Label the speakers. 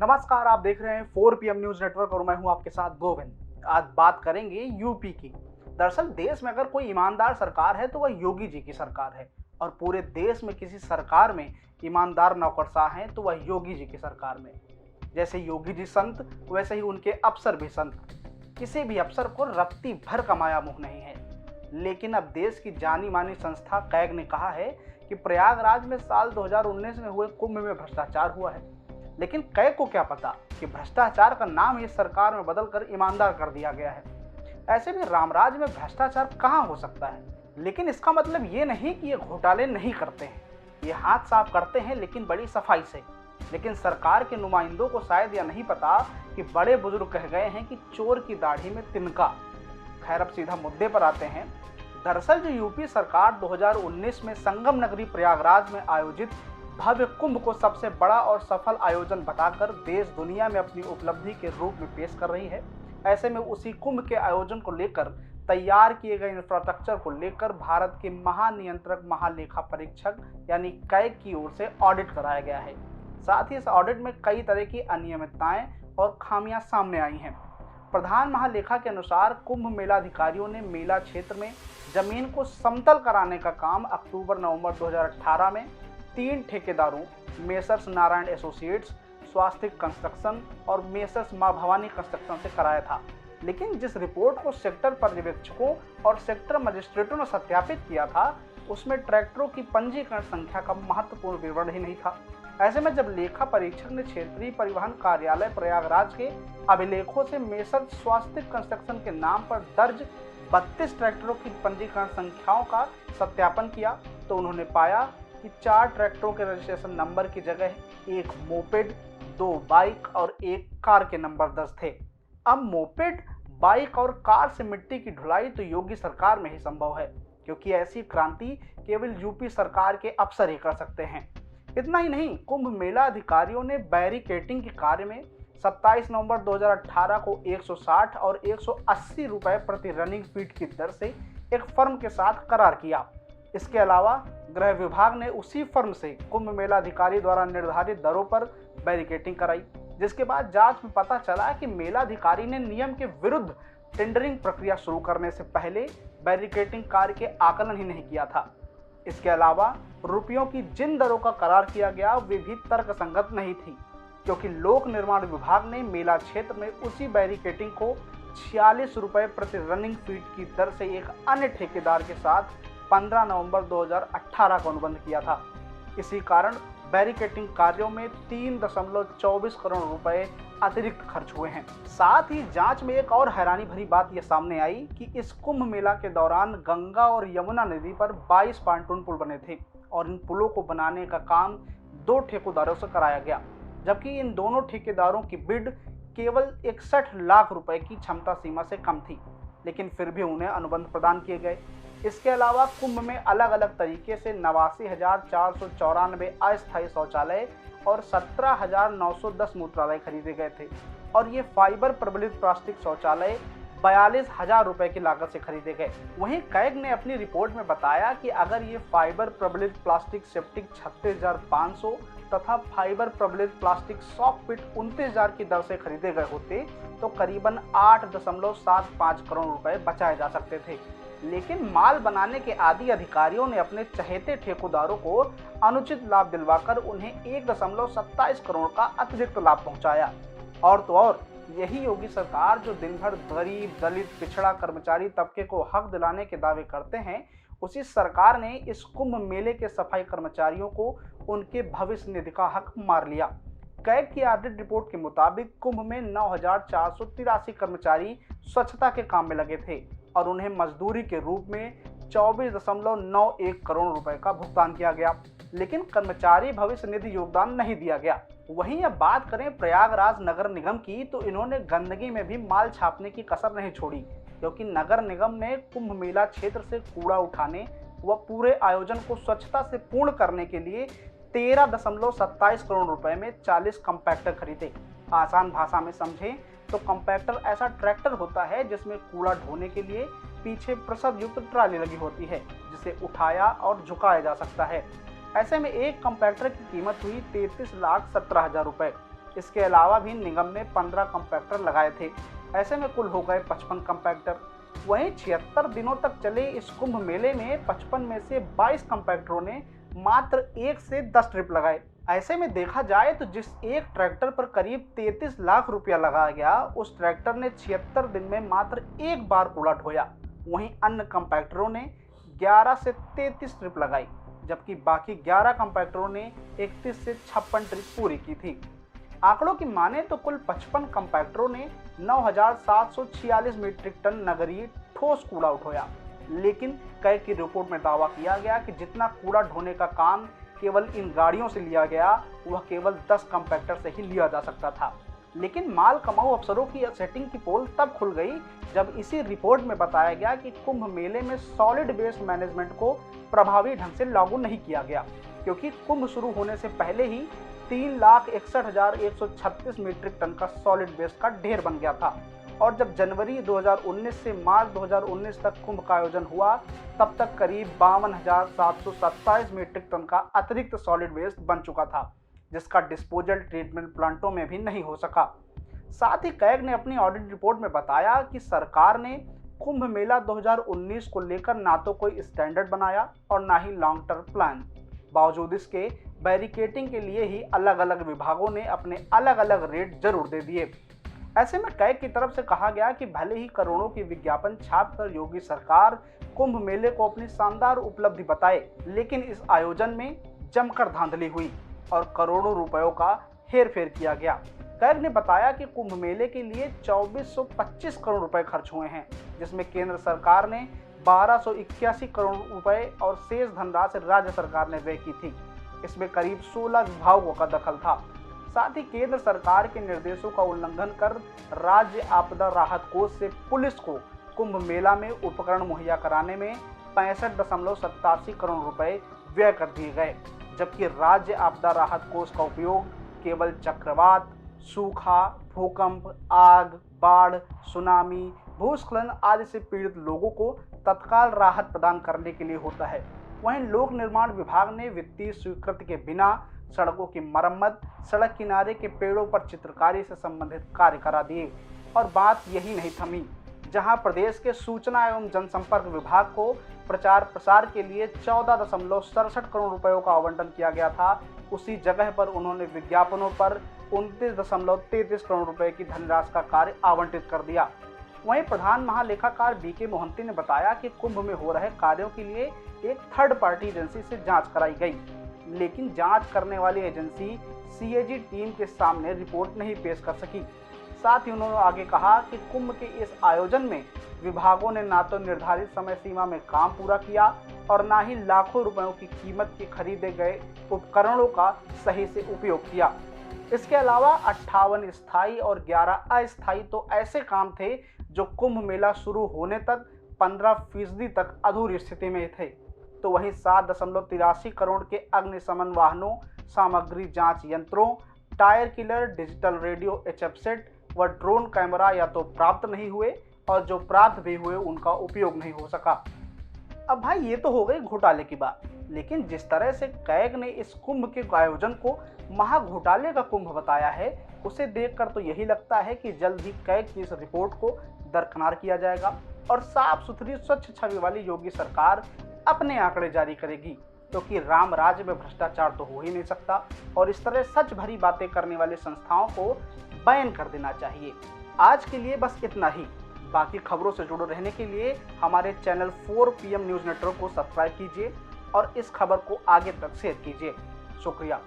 Speaker 1: नमस्कार, आप देख रहे हैं 4 PM न्यूज नेटवर्क और मैं हूं आपके साथ गोविंद। आज बात करेंगे यूपी की। दरअसल देश में अगर कोई ईमानदार सरकार है तो वह योगी जी की सरकार है और पूरे देश में किसी सरकार में ईमानदार नौकरशाह हैं तो वह योगी जी की सरकार में। जैसे योगी जी संत वैसे ही उनके अफसर भी संत। किसी भी अफसर को रत्ती भर का माया मोह नहीं है। लेकिन अब देश की जानी मानी संस्था कैग ने कहा है कि प्रयागराज में साल 2019 में हुए कुंभ में भ्रष्टाचार हुआ है। लेकिन कैग को क्या पता कि भ्रष्टाचार का नाम इस सरकार में बदलकर ईमानदार कर दिया गया है। ऐसे में रामराज में भ्रष्टाचार कहां हो सकता है। लेकिन इसका मतलब ये नहीं कि ये घोटाले नहीं करते हैं, ये हाथ साफ करते हैं लेकिन बड़ी सफाई से। लेकिन सरकार के नुमाइंदों को शायद यह नहीं पता कि बड़े बुजुर्ग कह गए हैं कि चोर की दाढ़ी में तिनका। खैर, अब सीधा मुद्दे पर आते हैं। दरअसल जो यूपी सरकार 2019 में संगम नगरी प्रयागराज में आयोजित भव्य कुंभ को सबसे बड़ा और सफल आयोजन बताकर देश दुनिया में अपनी उपलब्धि के रूप में पेश कर रही है, ऐसे में उसी कुंभ के आयोजन को लेकर तैयार किए गए इंफ्रास्ट्रक्चर को लेकर भारत के महानियंत्रक महालेखा परीक्षक यानी कैग की ओर से ऑडिट कराया गया है। साथ ही इस ऑडिट में कई तरह की अनियमितताएं और खामियां सामने आई हैं। प्रधान महालेखा के अनुसार कुंभ मेला अधिकारियों ने मेला क्षेत्र में जमीन को समतल कराने का काम अक्टूबर-नवंबर 2018 में 3 ठेकेदारों मेसर्स नारायण एसोसिएट्स, स्वास्तिक कंस्ट्रक्शन और मेसर्स मां भवानी कंस्ट्रक्शन से कराया था। लेकिन जिस रिपोर्ट को सेक्टर पर्यवेक्षकों और सेक्टर मजिस्ट्रेटों ने सत्यापित किया था उसमें ट्रैक्टरों की पंजीकरण संख्या का महत्वपूर्ण विवरण ही नहीं था। ऐसे में जब लेखा परीक्षक ने क्षेत्रीय परिवहन कार्यालय प्रयागराज के अभिलेखों से मेसर्स स्वास्तिक कंस्ट्रक्शन के नाम पर दर्ज 32 ट्रैक्टरों की पंजीकरण संख्याओं का सत्यापन किया तो उन्होंने पाया कि 4 ट्रैक्टरों के रजिस्ट्रेशन नंबर की जगह 1 मोपेड, 2 बाइक और 1 कार के नंबर दर्ज थे। अब मोपेड, बाइक और कार से मिट्टी की ढुलाई तो योगी सरकार में ही संभव है, क्योंकि ऐसी क्रांति केवल यूपी सरकार के अफसर ही कर सकते हैं। इतना ही नहीं, कुंभ मेला अधिकारियों ने बैरिकेटिंग के कार्य में 27 नवंबर 2018 को 160 और 180 रुपए प्रति रनिंग फीट की दर से एक फर्म के साथ करार किया। इसके अलावा गृह विभाग ने उसी फर्म से कुंभ मेला अधिकारी द्वारा निर्धारित दरों पर बैरिकेटिंग कराई, जिसके बाद जांच में पता चला कि मेला अधिकारी ने नियम के विरुद्ध टेंडरिंग प्रक्रिया शुरू करने से पहले बैरिकेटिंग कार्य के आकलन ही नहीं किया था। इसके अलावा रुपयों की जिन दरों का करार किया गया वे भी तर्कसंगत नहीं थी, क्योंकि लोक निर्माण विभाग ने मेला क्षेत्र में उसी बैरिकेटिंग को 46 रुपए प्रति रनिंग फीट की दर से एक अन्य ठेकेदार के साथ 15 नवंबर 2018 को अनुबंध किया था। इसी कारण बैरिकेटिंग कार्यों में 3.24 करोड़ रुपए अतिरिक्त खर्च हुए हैं। साथ ही जांच में एक और हैरानी भरी बात यह सामने आई कि इस कुंभ मेला के दौरान गंगा और यमुना नदी पर 22 पांटून पुल बने थे और इन पुलों को बनाने का काम 2 ठेकेदारों से कराया गया, जबकि इन दोनों ठेकेदारों की बिड केवल 61 लाख रुपए की क्षमता सीमा से कम थी, लेकिन फिर भी उन्हें अनुबंध प्रदान किए गए। इसके अलावा कुंभ में अलग अलग तरीके से 89,494 अस्थायी शौचालय और 17,910 मूत्रालय खरीदे गए थे और ये फाइबर प्रबलित प्लास्टिक शौचालय 42,000 रुपए की लागत से खरीदे गए। वहीं कैग ने अपनी रिपोर्ट में बताया कि अगर ये फाइबर प्रबलित प्लास्टिक सेप्टिक 36,500 तथा फाइबर प्रबलित प्लास्टिक सॉकपिट 29,000 की दर से खरीदे गए होते तो करीबन 8.75 करोड़ रुपए बचाए जा सकते थे। लेकिन माल बनाने के आदि अधिकारियों ने अपने चहेते ठेकेदारों को अनुचित लाभ दिलवाकर उन्हें 1.27 करोड़ का अतिरिक्त लाभ पहुंचाया। और तो और यही योगी सरकार जो दिन भर गरीब, दलित, पिछड़ा कर्मचारी तबके को हक दिलाने के दावे करते हैं, उसी सरकार ने इस कुंभ मेले के सफाई कर्मचारियों को उनके भविष्य निधि का हक मार लिया। कैग की ऑडिट रिपोर्ट के मुताबिक कुंभ में 9,483 कर्मचारी स्वच्छता के काम में लगे थे और उन्हें मजदूरी के रूप में 24.91 करोड़ रुपए का भुगतान किया गया, लेकिन कर्मचारी भविष्य निधि योगदान नहीं दिया गया। वहीं अब बात करें प्रयागराज नगर निगम की तो इन्होंने गंदगी में भी माल छापने की कसर नहीं छोड़ी, क्योंकि नगर निगम ने कुंभ मेला क्षेत्र से कूड़ा उठाने व पूरे आयोजन को स्वच्छता से पूर्ण करने के लिए 13.27 करोड़ रुपए में 40 कंपैक्टर खरीदे। आसान भाषा में समझें तो कंपैक्टर ऐसा ट्रैक्टर होता है जिसमें कूड़ा ढोने के लिए पीछे प्रसव युक्त ट्राली लगी होती है, जिसे उठाया और झुकाया जा सकता है। ऐसे में एक कंपैक्टर की कीमत हुई 33,17,000 रुपए। इसके अलावा भी निगम ने 15 कंपैक्टर लगाए थे। ऐसे में कुल हो गए 55 कंपैक्टर। वहीं 76 दिनों तक चले इस कुंभ मेले में 55 में से 22 कंपैक्टरों ने मात्र 1 से 10 ट्रिप लगाए। ऐसे में देखा जाए तो जिस एक ट्रैक्टर पर करीब 33 लाख रुपया लगाया गया, उस ट्रैक्टर ने 76 दिन में मात्र एक बार कूड़ा ढोया। वहीं अन्य कंपैक्टरों ने 11 से 33 ट्रिप लगाई, जबकि बाकी 11 कंपैक्टरों ने 31 से 56 ट्रिप पूरी की थी। आंकड़ों की माने तो कुल 55 कंपैक्टरों ने 9,746 मीट्रिक टन नगरीय ठोस कूड़ा उठोया। लेकिन कैग की रिपोर्ट में दावा किया गया कि जितना कूड़ा ढोने का काम केवल इन गाड़ियों से लिया गया, वह केवल 10 कंपैक्टर से ही लिया जा सकता था। लेकिन माल कमाऊ अफसरों की सेटिंग की पोल तब खुल गई जब इसी रिपोर्ट में बताया गया कि कुंभ मेले में सॉलिड वेस्ट मैनेजमेंट को प्रभावी ढंग से लागू नहीं किया गया, क्योंकि कुंभ शुरू होने से पहले ही 3,61,136 मीट्रिक टन का सॉलिड वेस्ट का ढेर बन गया था। और जब जनवरी 2019 से मार्च 2019 तक कुंभ का आयोजन हुआ, तब तक करीब 52,727 मीट्रिक टन का अतिरिक्त सॉलिड वेस्ट बन चुका था, जिसका डिस्पोजल ट्रीटमेंट प्लांटों में भी नहीं हो सका। साथ ही कैग ने अपनी ऑडिट रिपोर्ट में बताया कि सरकार ने कुंभ मेला 2019 को लेकर ना तो कोई स्टैंडर्ड बनाया और ना ही लॉन्ग टर्म प्लान। बावजूद इसके बैरिकेडिंग के लिए ही अलग अलग विभागों ने अपने अलग अलग रेट जरूर दे दिए। ऐसे में कैग की तरफ से कहा गया कि भले ही करोड़ों की विज्ञापन छापकर योगी सरकार कुंभ मेले को अपनी शानदार उपलब्धि बताए, लेकिन इस आयोजन में जमकर धांधली हुई और करोड़ों रुपयों का हेरफेर किया गया। कैग ने बताया कि कुंभ मेले के लिए 2425 करोड़ रुपए खर्च हुए हैं, जिसमें केंद्र सरकार ने 1281 करोड़ रुपए और शेष धनराशि राज्य सरकार ने व्यय की थी। इसमें करीब 16 विभागों का दखल था। साथ ही केंद्र सरकार के निर्देशों का उल्लंघन कर राज्य आपदा राहत कोष से पुलिस को कुंभ मेला में उपकरण मुहैया कराने में 65.87 करोड़ रुपए व्यय कर दिए गए, जबकि राज्य आपदा राहत कोष का उपयोग केवल चक्रवात, सूखा, भूकंप, आग, बाढ़, सुनामी, भूस्खलन आदि से पीड़ित लोगों को तत्काल राहत प्रदान करने के लिए होता है। वहीं लोक निर्माण विभाग ने वित्तीय स्वीकृति के बिना सड़कों की मरम्मत, सड़क किनारे के पेड़ों पर चित्रकारी से संबंधित कार्य करा दिए। और बात यही नहीं थमी। जहां प्रदेश के सूचना एवं जनसंपर्क विभाग को प्रचार प्रसार के लिए 14.67 करोड़ रुपयों का आवंटन किया गया था, उसी जगह पर उन्होंने विज्ञापनों पर 29.33 करोड़ रुपए की धनराशि का कार्य आवंटित कर दिया। वहीं प्रधान महालेखाकार बीके मोहंती ने बताया कि कुंभ में हो रहे कार्यों के लिए एक थर्ड पार्टी एजेंसी से जांच कराई गई, लेकिन जांच करने वाली एजेंसी सीएजी टीम के सामने रिपोर्ट नहीं पेश कर सकी। साथ ही उन्होंने आगे कहा कि कुंभ के इस आयोजन में विभागों ने ना तो निर्धारित समय सीमा में काम पूरा किया और ना ही लाखों रुपयों की कीमत के खरीदे गए उपकरणों का सही से उपयोग किया। इसके अलावा 58 स्थायी और 11 अस्थायी तो ऐसे काम थे जो कुंभ मेला शुरू होने तक 15% तक अधूरी स्थिति में थे। तो वहीं 7.83 करोड़ के अग्निशमन वाहनों, सामग्री जांच यंत्रों, tyre killer, digital radio HF set व ड्रोन कैमरा या तो प्राप्त नहीं हुए और जो प्राप्त भी हुए उनका उपयोग नहीं हो सका। अब भाई ये तो हो गई घोटाले की बात, लेकिन जिस तरह से कैग ने इस कुंभ के आयोजन को महा घोटाले का कुंभ बताया है, उसे देखकर तो यही लगता है कि जल्द ही कैग की इस रिपोर्ट को दरकिनार किया जाएगा और साफ सुथरी स्वच्छ छवि वाली योगी सरकार अपने आंकड़े जारी करेगी, क्योंकि राम राज्य में भ्रष्टाचार तो हो ही नहीं सकता और इस तरह सच भरी बातें करने वाली संस्थाओं को बैन कर देना चाहिए। आज के लिए बस इतना ही। बाकी खबरों से जुड़े रहने के लिए हमारे चैनल 4 PM न्यूज़ नेटवर्क को सब्सक्राइब कीजिए और इस खबर को आगे तक शेयर कीजिए। शुक्रिया।